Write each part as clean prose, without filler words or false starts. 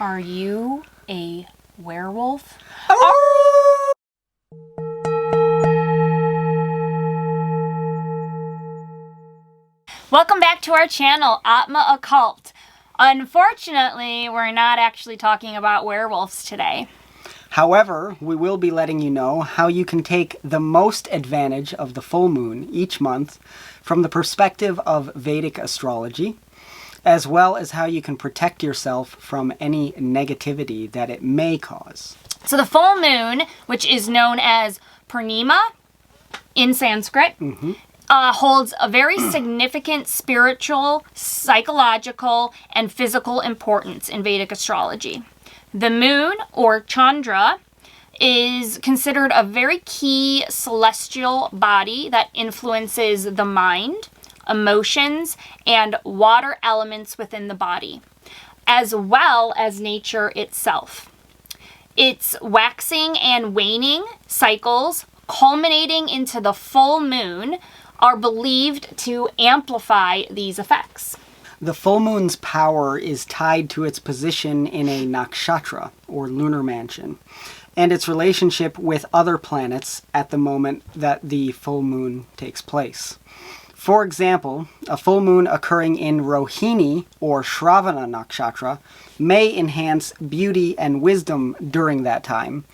Are you a werewolf? Welcome back to our channel, Atma Occult. Unfortunately, we're not actually talking about werewolves today. However, we will be letting you know how you can take the most advantage of the full moon each month from the perspective of Vedic astrology, as well as how you can protect yourself from any negativity that it may cause. So the full moon, which is known as Purnima in Sanskrit, holds a very significant spiritual, psychological, and physical importance in Vedic astrology. The moon, or Chandra, is considered a very key celestial body that influences the mind, emotions, and water elements within the body, as well as nature itself. Its waxing and waning cycles, culminating into the full moon, are believed to amplify these effects. The full moon's power is tied to its position in a nakshatra, or lunar mansion, and its relationship with other planets at the moment that the full moon takes place. For example, a full moon occurring in Rohini, or Shravana nakshatra, may enhance beauty and wisdom during that time,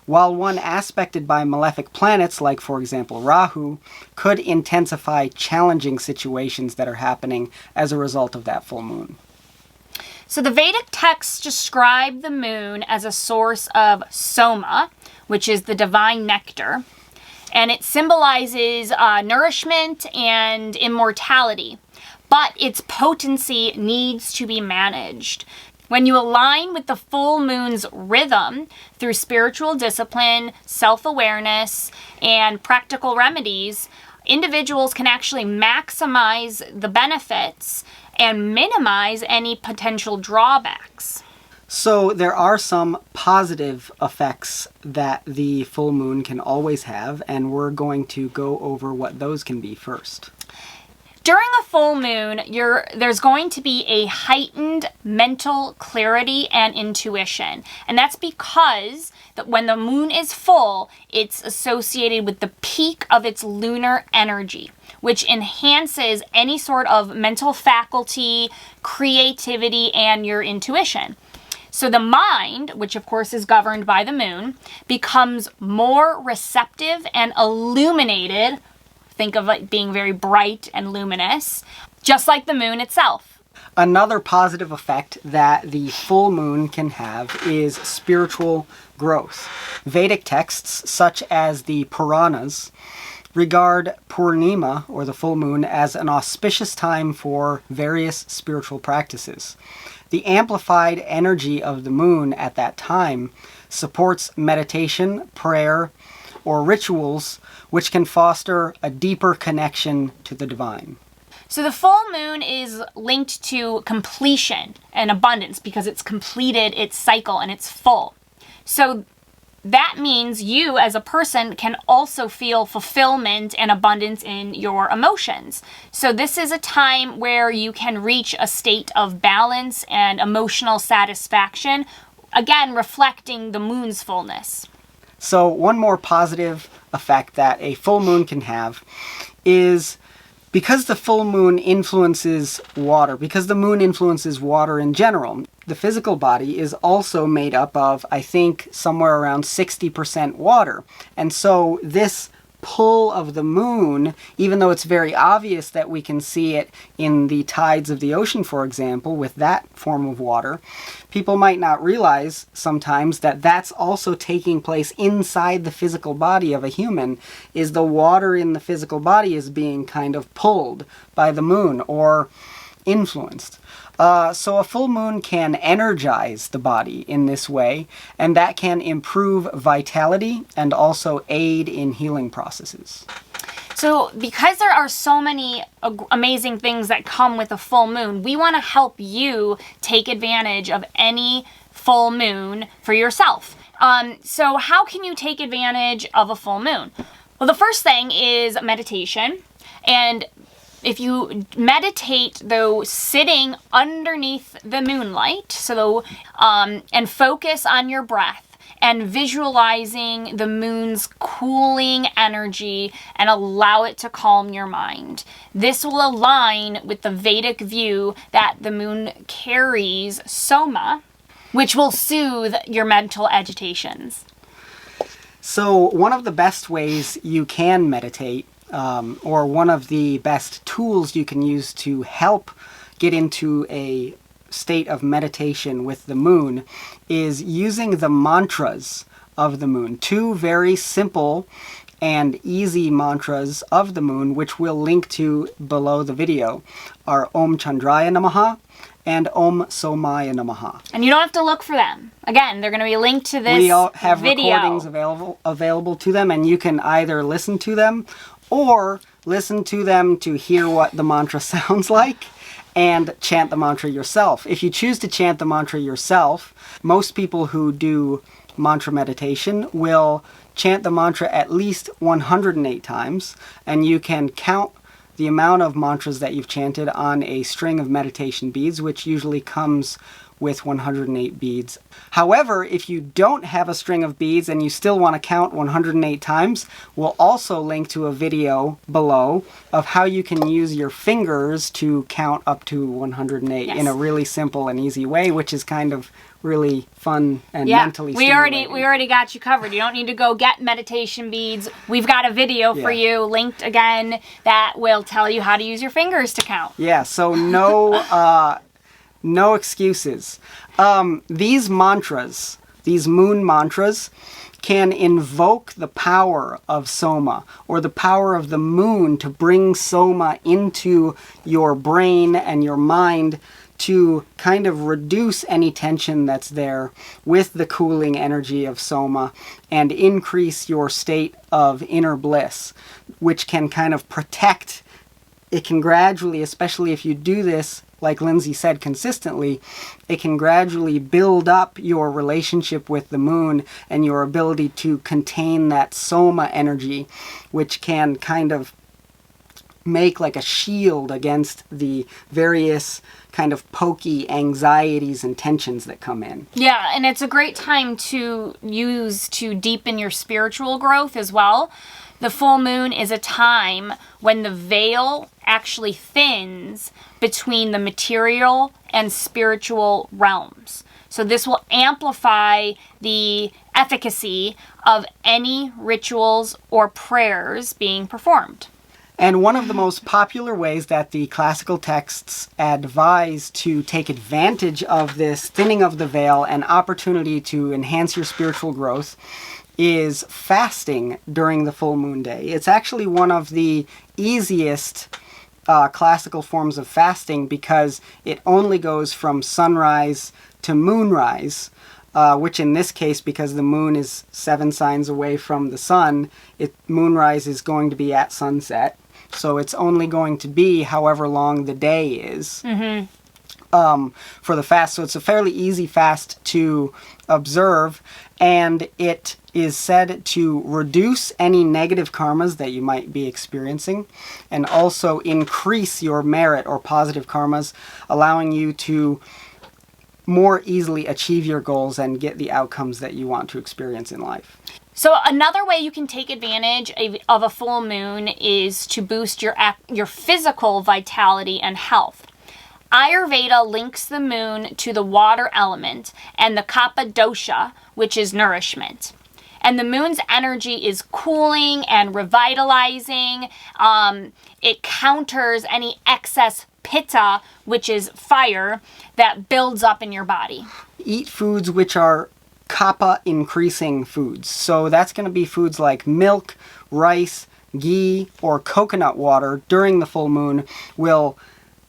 while one aspected by malefic planets, like for example Rahu, could intensify challenging situations that are happening as a result of that full moon. So the Vedic texts describe the moon as a source of Soma, which is the divine nectar, and it symbolizes nourishment and immortality, but its potency needs to be managed. When you align with the full moon's rhythm through spiritual discipline, self-awareness, and practical remedies, individuals can actually maximize the benefits and minimize any potential drawbacks. So there are some positive effects that the full moon can always have, and we're going to go over what those can be first. During a full moon, there's going to be a heightened mental clarity and intuition. And that's because when the moon is full, it's associated with the peak of its lunar energy, which enhances any sort of mental faculty, creativity, and your intuition. So the mind, which of course is governed by the moon, becomes more receptive and illuminated. Think of it being very bright and luminous, just like the moon itself. Another positive effect that the full moon can have is spiritual growth. Vedic texts, such as the Puranas, regard Purnima, or the full moon, as an auspicious time for various spiritual practices. The amplified energy of the moon at that time supports meditation, prayer, or rituals which can foster a deeper connection to the divine. So the full moon is linked to completion and abundance because it's completed its cycle and it's full. So that means you as a person can also feel fulfillment and abundance in your emotions. So this is a time where you can reach a state of balance and emotional satisfaction, again reflecting the moon's fullness. So one more positive effect that a full moon can have is because the full moon influences water, because the moon influences water in general, the physical body is also made up of, I think, somewhere around 60% water. And so this pull of the moon, even though it's very obvious that we can see it in the tides of the ocean, for example, with that form of water, people might not realize sometimes that that's also taking place inside the physical body of a human, is the water in the physical body is being kind of pulled by the moon or influenced. So a full moon can energize the body in this way, and that can improve vitality and also aid in healing processes. So because there are so many amazing things that come with a full moon, we want to help you take advantage of any full moon for yourself. So how can you take advantage of a full moon? Well, the first thing is meditation. And if you meditate, though, sitting underneath the moonlight, and focus on your breath and visualizing the moon's cooling energy and allow it to calm your mind. This will align with the Vedic view that the moon carries Soma, which will soothe your mental agitations. So one of the best ways you can meditate, or one of the best tools you can use to help get into a state of meditation with the moon, is using the mantras of the moon. Two very simple and easy mantras of the moon, which we'll link to below the video, are Om Candrāya namaḥ and Om Somāya namaḥ. And you don't have to look for them. Again, they're going to be linked to this We all have video. recordings available to them, and you can either listen to them or listen to them to hear what the mantra sounds like and chant the mantra yourself. If you choose to chant the mantra yourself, most people who do mantra meditation will chant the mantra at least 108 times, and you can count the amount of mantras that you've chanted on a string of meditation beads, which usually comes with 108 beads. However, if you don't have a string of beads and you still want to count 108 times, we'll also link to a video below of how you can use your fingers to count up to 108 in a really simple and easy way, which is kind of really fun and mentally stimulating. We already got you covered. You don't need to go get meditation beads. We've got a video for you linked again that will tell you how to use your fingers to count. Yeah, so no excuses. These mantras, these moon mantras, can invoke the power of Soma, or the power of the moon, to bring Soma into your brain and your mind to kind of reduce any tension that's there with the cooling energy of Soma and increase your state of inner bliss, which can kind of protect. It can gradually, especially if you do this, like Lindsay said, consistently, it can gradually build up your relationship with the moon and your ability to contain that Soma energy, which can kind of make like a shield against the various kind of pokey anxieties and tensions that come in. Yeah, and it's a great time to use to deepen your spiritual growth as well. The full moon is a time when the veil actually thins between the material and spiritual realms. So this will amplify the efficacy of any rituals or prayers being performed. And one of the most popular ways that the classical texts advise to take advantage of this thinning of the veil and opportunity to enhance your spiritual growth is fasting during the full moon day. It's actually one of the easiest classical forms of fasting because it only goes from sunrise to moonrise, which in this case, because the moon is 7 signs away from the sun, moonrise is going to be at sunset. So it's only going to be however long the day is for the fast. So it's a fairly easy fast to observe, and it is said to reduce any negative karmas that you might be experiencing and also increase your merit or positive karmas, allowing you to more easily achieve your goals and get the outcomes that you want to experience in life. So another way you can take advantage of a full moon is to boost your physical vitality and health. Ayurveda links the moon to the water element and the kapha dosha, which is nourishment. And the moon's energy is cooling and revitalizing. It counters any excess pitta, which is fire, that builds up in your body. Eat foods which are kapha increasing foods. So that's going to be foods like milk, rice, ghee, or coconut water during the full moon will,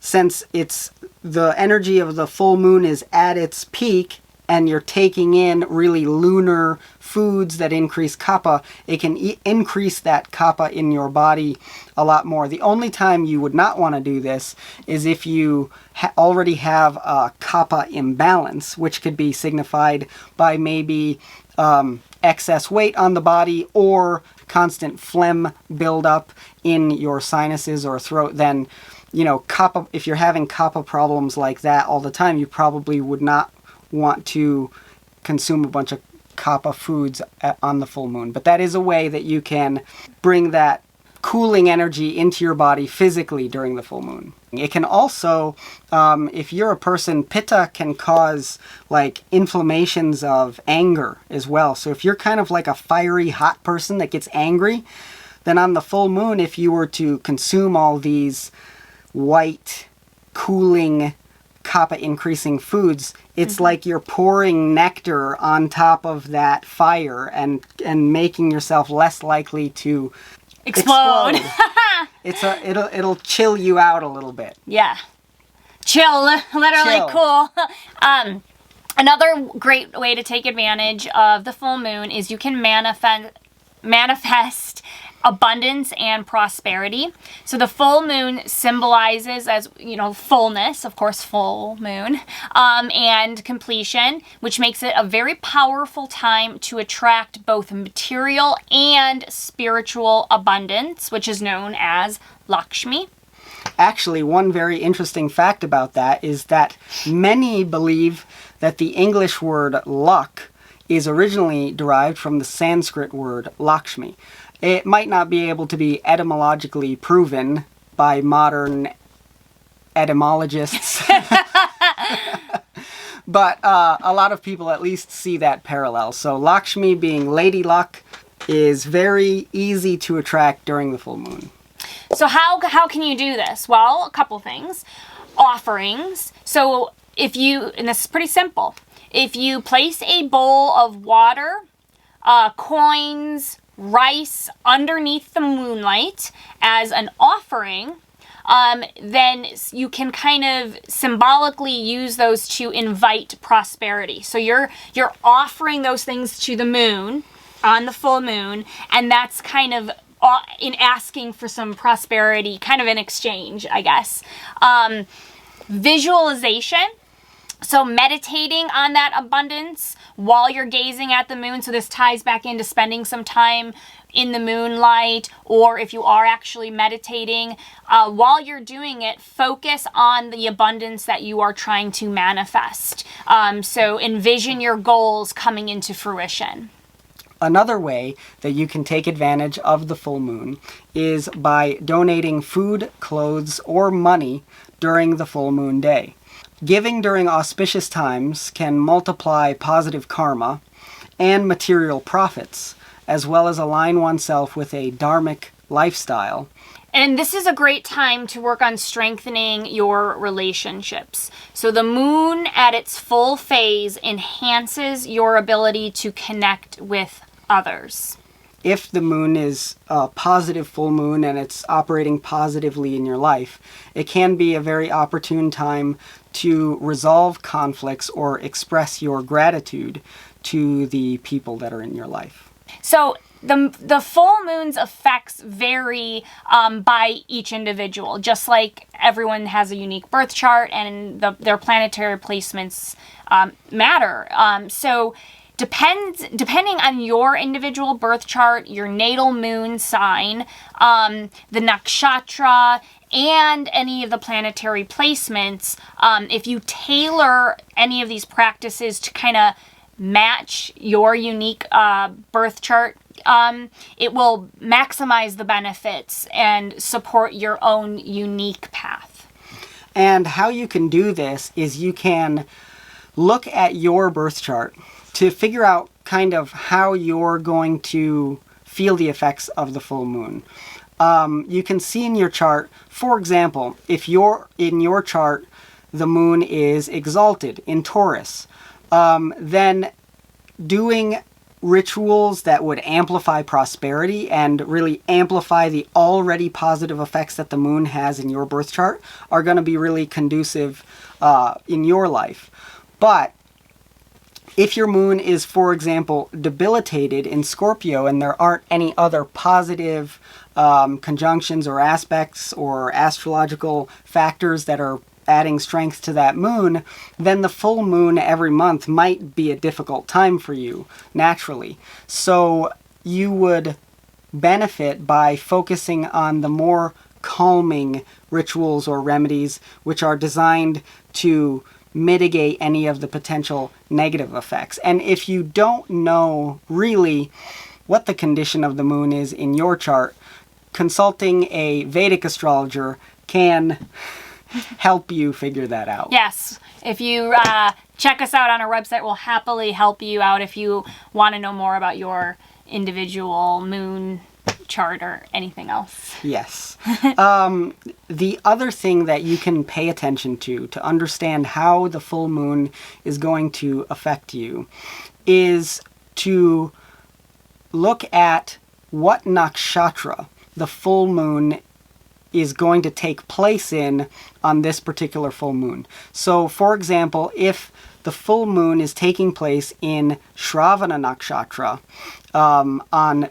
since it's the energy of the full moon is at its peak and you're taking in really lunar foods that increase kapha, it can increase that kapha in your body a lot more. The only time you would not want to do this is if you already have a kapha imbalance, which could be signified by maybe excess weight on the body or constant phlegm buildup in your sinuses or throat, then, kapha, if you're having kapha problems like that all the time, you probably would not want to consume a bunch of kapha foods on the full moon. But that is a way that you can bring that cooling energy into your body physically during the full moon. It can also, if you're a person, pitta can cause like inflammations of anger as well. So if you're kind of like a fiery, hot person that gets angry, then on the full moon, if you were to consume all these white, cooling, kapha increasing foods, it's like you're pouring nectar on top of that fire and making yourself less likely to explode. It'll chill you out a little bit. Yeah. Chill, literally Chill. cool. Another great way to take advantage of the full moon is you can manifest abundance and prosperity. So the full moon symbolizes, as fullness, of course, full moon, and completion, which makes it a very powerful time to attract both material and spiritual abundance, which is known as Lakshmi. Actually, one very interesting fact about that is that many believe that the English word luck is originally derived from the Sanskrit word Lakshmi. It might not be able to be etymologically proven by modern etymologists, but a lot of people at least see that parallel. So Lakshmi, being lady luck, is very easy to attract during the full moon. So how can you do this? Well, a couple things. Offerings. So and this is pretty simple, if you place a bowl of water, coins, rice underneath the moonlight as an offering, then you can kind of symbolically use those to invite prosperity. So you're offering those things to the moon on the full moon, and that's kind of in asking for some prosperity, kind of in exchange, I guess. Visualization. So meditating on that abundance while you're gazing at the moon. So this ties back into spending some time in the moonlight, or if you are actually meditating, while you're doing it, focus on the abundance that you are trying to manifest. So envision your goals coming into fruition. Another way that you can take advantage of the full moon is by donating food, clothes, or money during the full moon day. Giving during auspicious times can multiply positive karma and material profits, as well as align oneself with a dharmic lifestyle. And this is a great time to work on strengthening your relationships. So the moon at its full phase enhances your ability to connect with others. If the moon is a positive full moon and it's operating positively in your life, it can be a very opportune time to resolve conflicts or express your gratitude to the people that are in your life. So the full moon's effects vary by each individual, just like everyone has a unique birth chart and their planetary placements matter. So depending on your individual birth chart, your natal moon sign, the nakshatra, and any of the planetary placements, if you tailor any of these practices to kind of match your unique birth chart, it will maximize the benefits and support your own unique path. And how you can do this is you can look at your birth chart to figure out kind of how you're going to feel the effects of the full moon. You can see in your chart, for example, if in your chart the moon is exalted in Taurus, then doing rituals that would amplify prosperity and really amplify the already positive effects that the moon has in your birth chart are going to be really conducive in your life. But if your moon is, for example, debilitated in Scorpio and there aren't any other positive conjunctions or aspects or astrological factors that are adding strength to that moon, then the full moon every month might be a difficult time for you, naturally. So you would benefit by focusing on the more calming rituals or remedies which are designed to mitigate any of the potential negative effects. And if you don't know really what the condition of the moon is in your chart, consulting a Vedic astrologer can help you figure that out. Yes. If you check us out on our website, we'll happily help you out if you want to know more about your individual moon chart or anything else. Yes. The other thing that you can pay attention to understand how the full moon is going to affect you is to look at what nakshatra the full moon is going to take place in on this particular full moon. So, for example, if the full moon is taking place in Shravana nakshatra on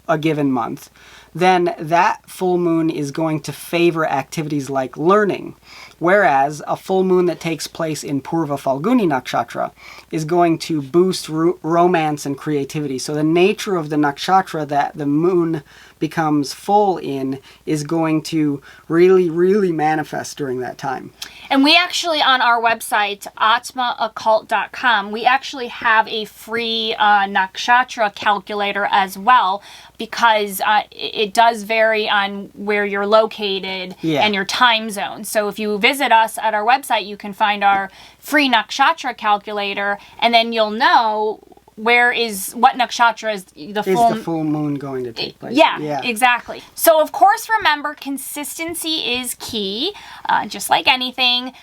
a given month, then that full moon is going to favor activities like learning, whereas a full moon that takes place in Purva Falguni nakshatra is going to boost romance and creativity. So the nature of the nakshatra that the moon becomes full in is going to really, really manifest during that time. And we actually, on our website, atmaoccult.com, we actually have a free nakshatra calculator as well, because it does vary on where you're located and your time zone. So if you visit us at our website, you can find our free nakshatra calculator, and then you'll know what nakshatra is the full moon going to take place. Yeah, exactly. So of course, remember, consistency is key. Just like anything,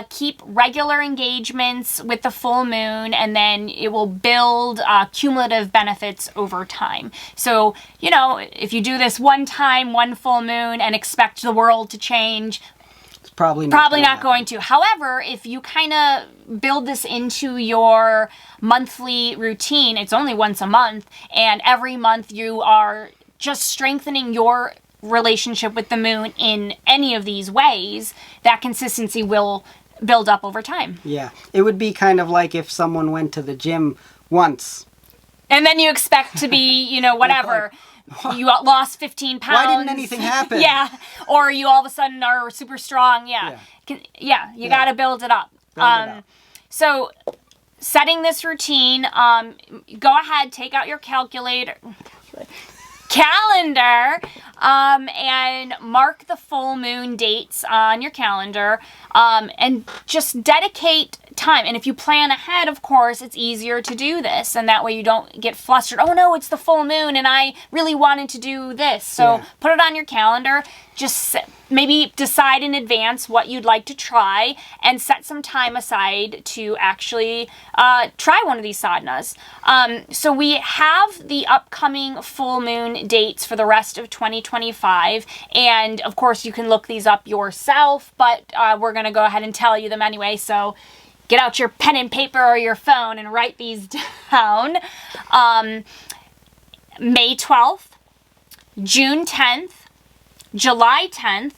keep regular engagements with the full moon, and then it will build cumulative benefits over time. So, if you do this one time, one full moon, and expect the world to change, Probably not going to. However, if you kind of build this into your monthly routine, it's only once a month, and every month you are just strengthening your relationship with the moon in any of these ways, that consistency will build up over time. Yeah. It would be kind of like if someone went to the gym once. And then you expect to be, whatever. You lost 15 pounds. Why didn't anything happen? Yeah. Or you all of a sudden are super strong. Yeah. You got to build it up. So setting this routine, go ahead, take out your calendar, and mark the full moon dates on your calendar, and just dedicate time. And if you plan ahead, of course, it's easier to do this, and that way you don't get flustered. Oh no, it's the full moon and I really wanted to do this. So put it on your calendar. Just maybe decide in advance what you'd like to try, and set some time aside to actually try one of these sadhanas. So we have the upcoming full moon dates for the rest of 2025, and of course you can look these up yourself, but we're going to go ahead and tell you them anyway. So get out your pen and paper or your phone and write these down. May 12th, June 10th, July 10th,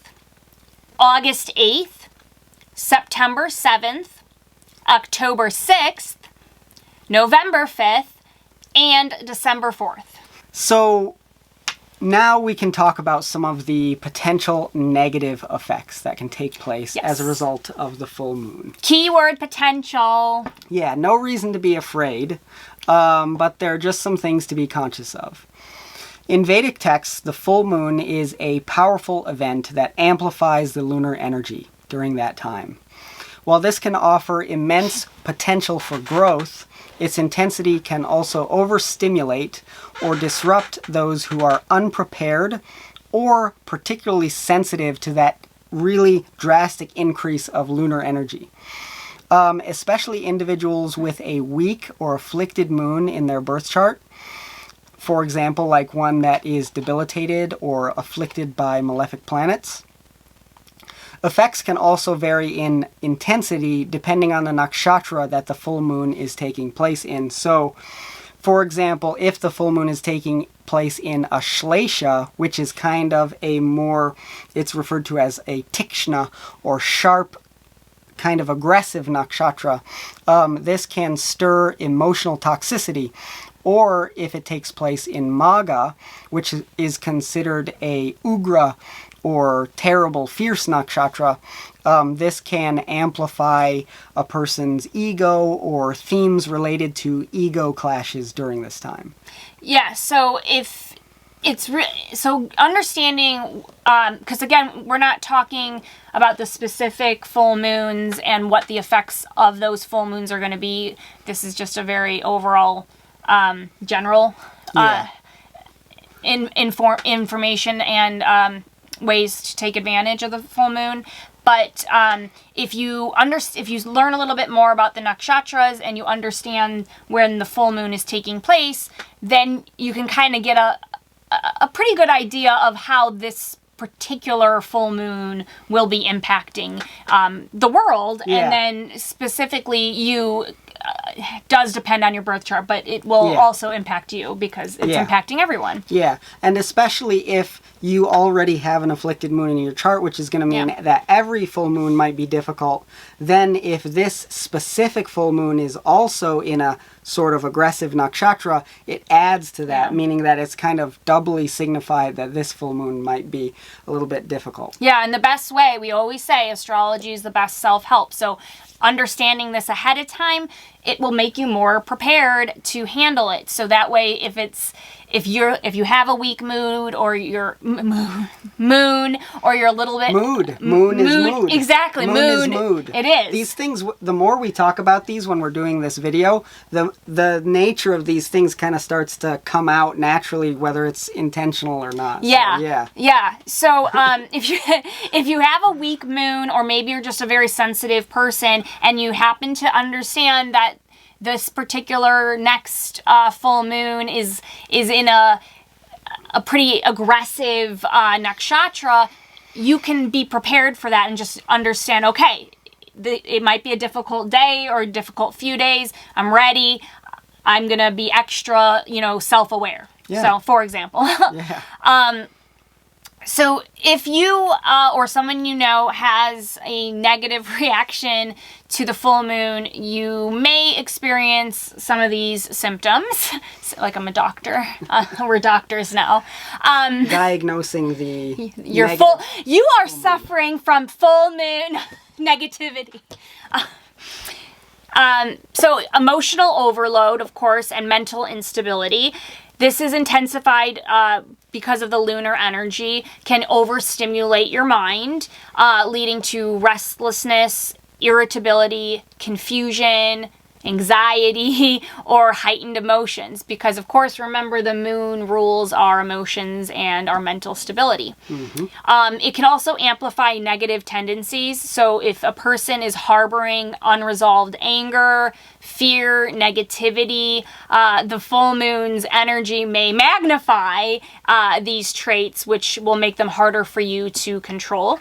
August 8th, September 7th, October 6th, November 5th, and December 4th. So now we can talk about some of the potential negative effects that can take place as a result of the full moon. Keyword potential. Yeah, no reason to be afraid, but there are just some things to be conscious of. In Vedic texts, the full moon is a powerful event that amplifies the lunar energy during that time. While this can offer immense potential for growth, its intensity can also overstimulate or disrupt those who are unprepared or particularly sensitive to that really drastic increase of lunar energy. Especially individuals with a weak or afflicted moon in their birth chart. For example, like one that is debilitated or afflicted by malefic planets. Effects can also vary in intensity depending on the nakshatra that the full moon is taking place in. So, for example, if the full moon is taking place in Ashlesha, which is kind of a more, it's referred to as a tikshna or sharp kind of aggressive nakshatra, this can stir emotional toxicity. Or if it takes place in Magha, which is considered a ugra or terrible, fierce nakshatra, this can amplify a person's ego or themes related to ego clashes during this time. Yeah, so if it's so understanding, because again, we're not talking about the specific full moons and what the effects of those full moons are going to be. This is just a very overall, general information and ways to take advantage of the full moon. But if you learn a little bit more about the nakshatras and you understand when the full moon is taking place, then you can kind of get a pretty good idea of how this particular full moon will be impacting the world. And then specifically you does depend on your birth chart, but it will also impact you because it's impacting everyone. Yeah, and especially if you already have an afflicted moon in your chart, which is going to mean that every full moon might be difficult, then if this specific full moon is also in a sort of aggressive nakshatra, it adds to that, meaning that it's kind of doubly signified that this full moon might be a little bit difficult. Yeah, and the best way, we always say astrology is the best self-help. So understanding this ahead of time, it will make you more prepared to handle it. So that way, if you have a weak mood or your moon or you're a little bit moon is mood. Exactly, moon is mood. It is. These things, the more we talk about these when we're doing this video, the nature of these things kind of starts to come out naturally, whether it's intentional or not. Yeah. So if you have a weak moon, or maybe you're just a very sensitive person and you happen to understand that this particular next full moon is in a pretty aggressive nakshatra, you can be prepared for that and just understand, okay, it might be a difficult day or a difficult few days. I'm ready. I'm going to be extra, self-aware. Yeah. So, for example. So if you or someone you know has a negative reaction to the full moon, you may experience some of these symptoms. So, like, I'm a doctor. We're doctors now. Diagnosing the you are suffering from full moon negativity. So emotional overload, of course, and mental instability. This is intensified because of the lunar energy, can overstimulate your mind, leading to restlessness, irritability, confusion, anxiety, or heightened emotions. Because, of course, remember, the moon rules our emotions and our mental stability. Mm-hmm. It can also amplify negative tendencies. So if a person is harboring unresolved anger, fear, negativity, the full moon's energy may magnify these traits, which will make them harder for you to control.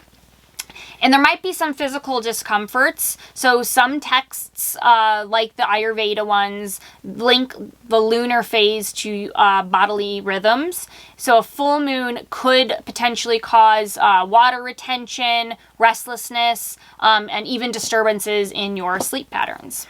And there might be some physical discomforts. So some texts, like the Ayurveda ones, link the lunar phase to bodily rhythms. So a full moon could potentially cause water retention, restlessness, and even disturbances in your sleep patterns.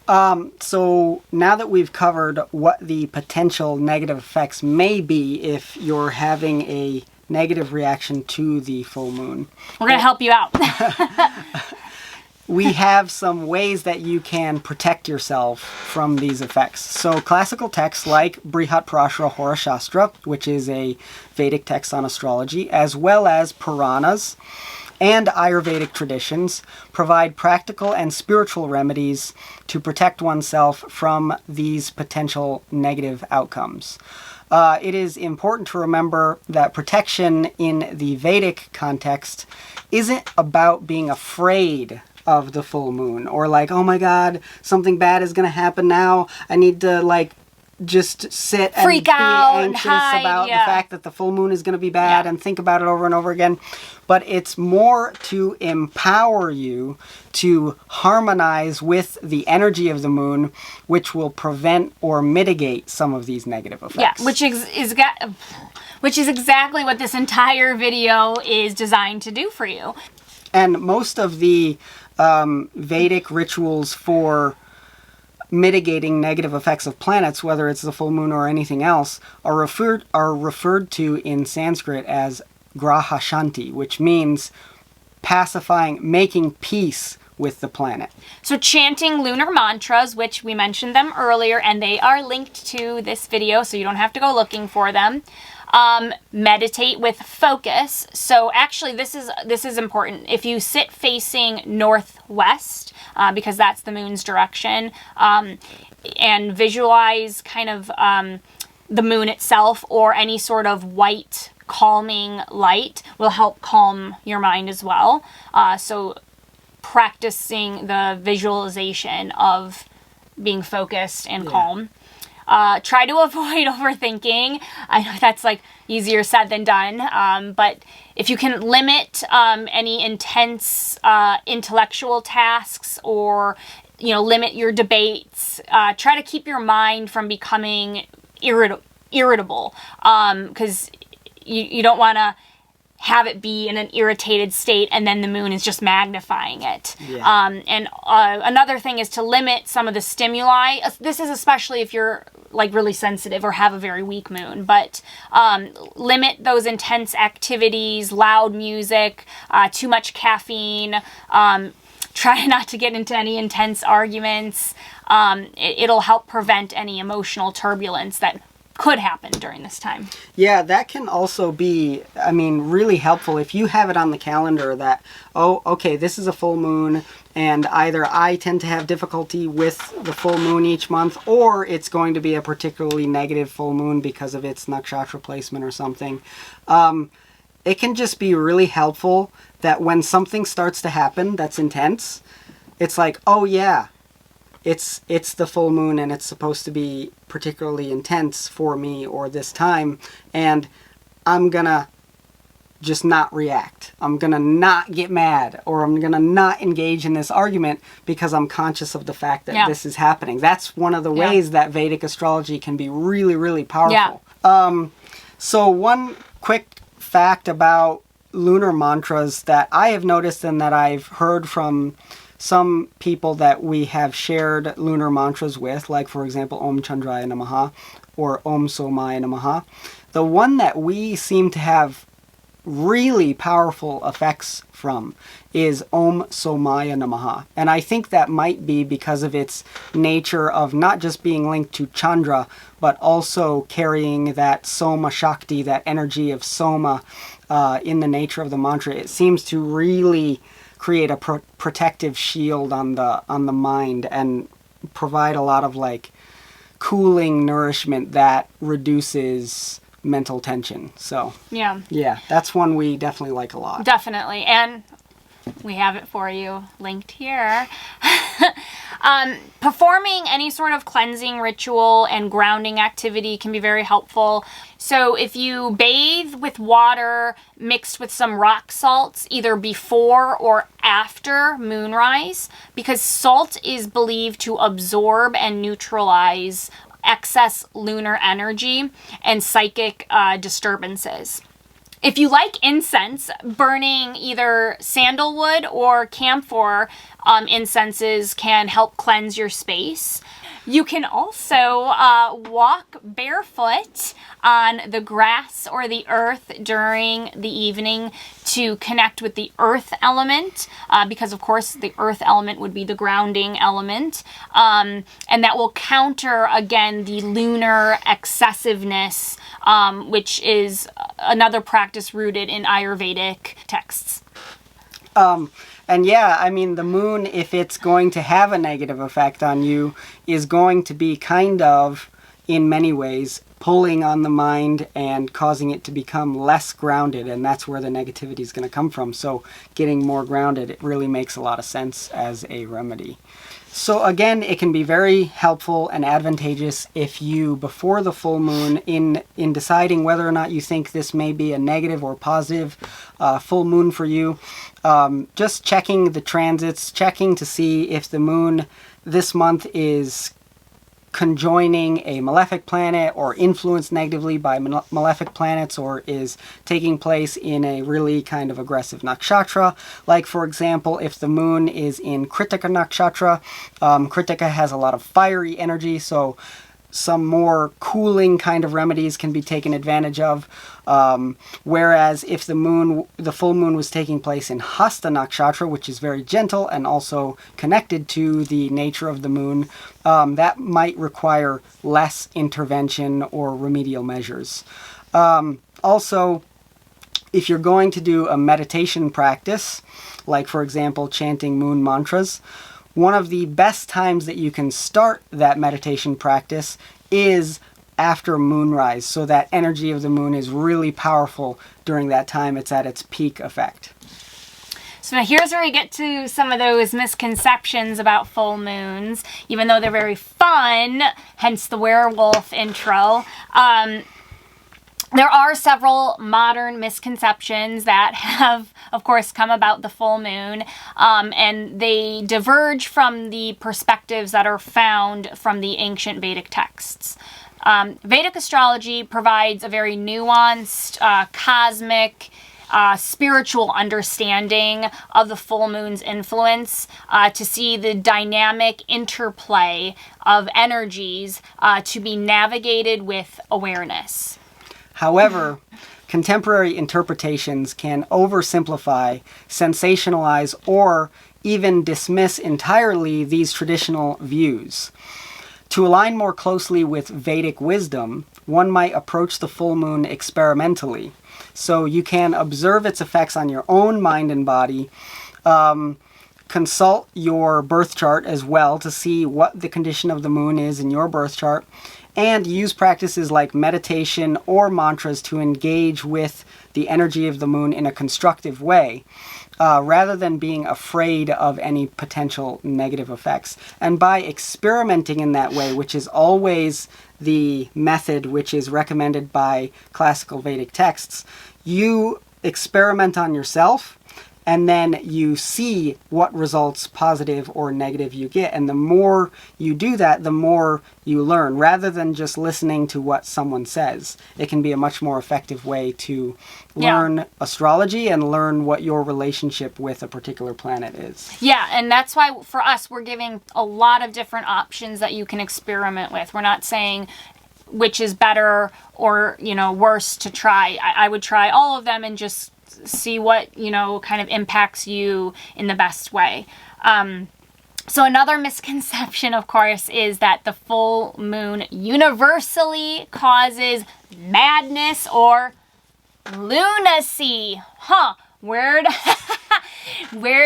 So now that we've covered what the potential negative effects may be if you're having a negative reaction to the full moon, we're going to help you out. We have some ways that you can protect yourself from these effects. So classical texts like Brihat Parashara Hora Shastra, which is a Vedic text on astrology, as well as Puranas and Ayurvedic traditions, provide practical and spiritual remedies to protect oneself from these potential negative outcomes. It is important to remember that protection in the Vedic context isn't about being afraid of the full moon, or like, oh my god, something bad is going to happen now. I need to just sit and freak be out anxious and hide, about the fact that the full moon is going to be bad and think about it over and over again. But it's more to empower you to harmonize with the energy of the moon, which will prevent or mitigate some of these negative effects. Yeah, which is exactly what this entire video is designed to do for you. And most of the Vedic rituals for mitigating negative effects of planets, whether it's the full moon or anything else, are referred to in Sanskrit as graha shanti, which means pacifying, making peace with the planet. So chanting lunar mantras, which we mentioned them earlier, and they are linked to this video, so you don't have to go looking for them. Meditate with focus. So actually this is important. If you sit facing northwest, because that's the moon's direction, and visualize kind of the moon itself or any sort of white calming light will help calm your mind as well. So practicing the visualization of being focused and calm. Try to avoid overthinking. I know that's like easier said than done, but if you can limit any intense intellectual tasks, or limit your debates, try to keep your mind from becoming irritable, because you don't want to have it be in an irritated state and then the moon is just magnifying it. And another thing is to limit some of the stimuli. This is especially if you're like really sensitive or have a very weak moon, but limit those intense activities, loud music, too much caffeine. Try not to get into any intense arguments. It'll help prevent any emotional turbulence that could happen during this time. Yeah, that can also be, really helpful if you have it on the calendar that, oh, okay, this is a full moon, and either I tend to have difficulty with the full moon each month, or it's going to be a particularly negative full moon because of its nakshatra placement or something. It can just be really helpful that when something starts to happen that's intense, it's like, oh yeah, it's the full moon and it's supposed to be particularly intense for me or this time, and I'm gonna just not react. I'm gonna not get mad, or I'm gonna not engage in this argument because I'm conscious of the fact that this is happening. That's one of the ways that Vedic astrology can be really, really powerful. So one quick fact about lunar mantras that I have noticed and that I've heard from some people that we have shared lunar mantras with, like for example Om Candrāya namaḥ or Om Somāya namaḥ. The one that we seem to have really powerful effects from is Om Somāya namaḥ. And I think that might be because of its nature of not just being linked to Chandra, but also carrying that Soma Shakti, that energy of Soma in the nature of the mantra. It seems to really create a protective shield on the mind and provide a lot of like cooling nourishment that reduces mental tension. So yeah, that's one we definitely like a lot. Definitely. And we have it for you linked here. Performing any sort of cleansing ritual and grounding activity can be very helpful. So if you bathe with water mixed with some rock salts, either before or after moonrise, because salt is believed to absorb and neutralize excess lunar energy and psychic disturbances. If you like incense, burning either sandalwood or camphor incenses can help cleanse your space. You can also walk barefoot on the grass or the earth during the evening to connect with the earth element, because of course the earth element would be the grounding element, and that will counter again the lunar excessiveness, which is another practice rooted in Ayurvedic texts. And yeah, I mean, the moon, if it's going to have a negative effect on you, is going to be kind of, in many ways, pulling on the mind and causing it to become less grounded, and that's where the negativity is going to come from. So getting more grounded, it really makes a lot of sense as a remedy. So again, it can be very helpful and advantageous if you, before the full moon, in deciding whether or not you think this may be a negative or positive full moon for you, just checking the transits, checking to see if the moon this month is conjoining a malefic planet or influenced negatively by malefic planets, or is taking place in a really kind of aggressive nakshatra. Like, for example, if the moon is in Kritika nakshatra, Kritika has a lot of fiery energy, so some more cooling kind of remedies can be taken advantage of. Whereas if the full moon was taking place in Hasta nakshatra, which is very gentle and also connected to the nature of the moon, that might require less intervention or remedial measures. Also, if you're going to do a meditation practice, like for example chanting moon mantras, one of the best times that you can start that meditation practice is after moonrise, so that energy of the moon is really powerful during that time. It's at its peak effect. So now here's where we get to some of those misconceptions about full moons, even though they're very fun, hence the werewolf intro. There are several modern misconceptions that have, of course, come about the full moon, and they diverge from the perspectives that are found from the ancient Vedic texts. Vedic astrology provides a very nuanced, cosmic, spiritual understanding of the full moon's influence, to see the dynamic interplay of energies to be navigated with awareness. However, contemporary interpretations can oversimplify, sensationalize, or even dismiss entirely these traditional views. To align more closely with Vedic wisdom, one might approach the full moon experimentally. So you can observe its effects on your own mind and body, consult your birth chart as well to see what the condition of the moon is in your birth chart, and use practices like meditation or mantras to engage with the energy of the moon in a constructive way, rather than being afraid of any potential negative effects. And by experimenting in that way, which is always the method which is recommended by classical Vedic texts, you experiment on yourself, and then you see what results, positive or negative, you get. And the more you do that, the more you learn, rather than just listening to what someone says. It can be a much more effective way to learn astrology and learn what your relationship with a particular planet is. Yeah, and that's why for us, we're giving a lot of different options that you can experiment with. We're not saying which is better or, worse to try. I would try all of them and just see what, kind of impacts you in the best way. So another misconception, of course, is that the full moon universally causes madness or lunacy. Where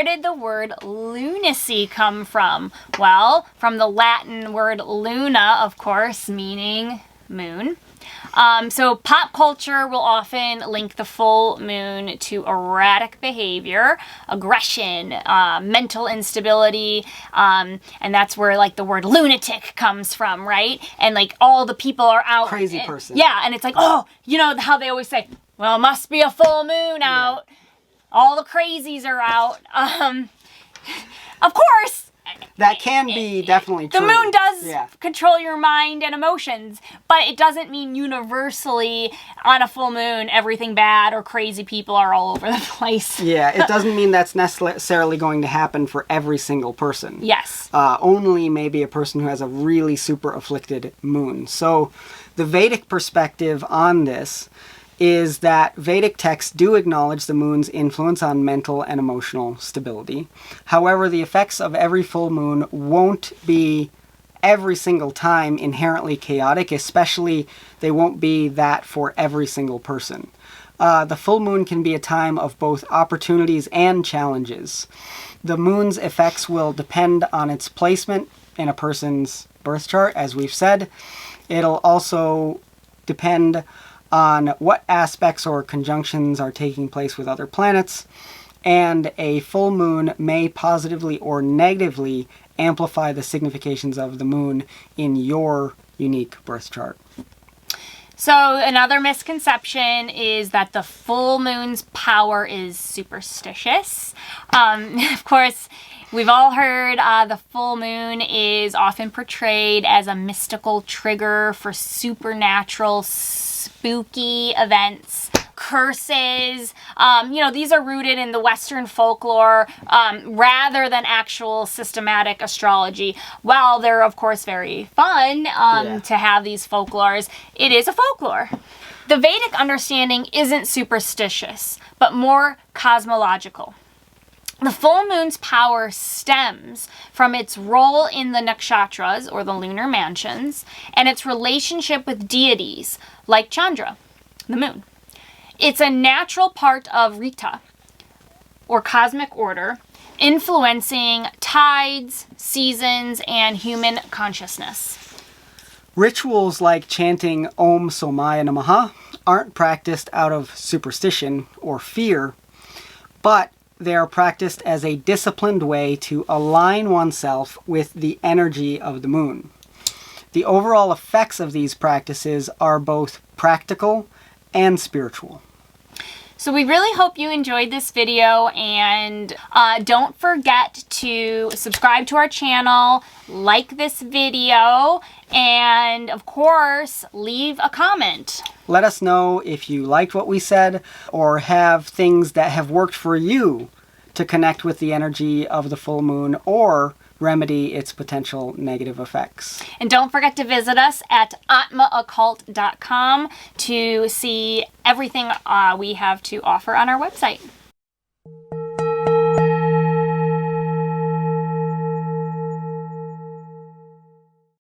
did the word lunacy come from? Well, from the Latin word luna, of course, meaning moon. So pop culture will often link the full moon to erratic behavior, aggression, mental instability, and that's where the word lunatic comes from, right? And all the people are out. Crazy person. Yeah, and it's how they always say, well, it must be a full moon out. Yeah. All the crazies are out. Of course. That can be definitely true. The moon does control your mind and emotions, but it doesn't mean universally on a full moon everything bad or crazy people are all over the place. Yeah, it doesn't mean that's necessarily going to happen for every single person. Yes. Only maybe a person who has a really super afflicted moon. So the Vedic perspective on this is that Vedic texts do acknowledge the moon's influence on mental and emotional stability. However, the effects of every full moon won't be every single time inherently chaotic, especially they won't be that for every single person. The full moon can be a time of both opportunities and challenges. The moon's effects will depend on its placement in a person's birth chart, as we've said. It'll also depend on what aspects or conjunctions are taking place with other planets, and a full moon may positively or negatively amplify the significations of the moon in your unique birth chart. So another misconception is that the full moon's power is superstitious. Of course, We've all heard the full moon is often portrayed as a mystical trigger for supernatural, spooky events. Curses, these are rooted in the Western folklore rather than actual systematic astrology. While they're, of course, very fun to have these folklores, it is a folklore. The Vedic understanding isn't superstitious, but more cosmological. The full moon's power stems from its role in the nakshatras, or the lunar mansions, and its relationship with deities like Chandra, the moon. It's a natural part of Rita, or cosmic order, influencing tides, seasons, and human consciousness. Rituals like chanting Om Somāya namaḥ aren't practiced out of superstition or fear, but they are practiced as a disciplined way to align oneself with the energy of the moon. The overall effects of these practices are both practical and spiritual. So we really hope you enjoyed this video, and don't forget to subscribe to our channel, like this video, and of course, leave a comment. Let us know if you liked what we said or have things that have worked for you to connect with the energy of the full moon or remedy its potential negative effects. And don't forget to visit us at atmaoccult.com to see everything we have to offer on our website.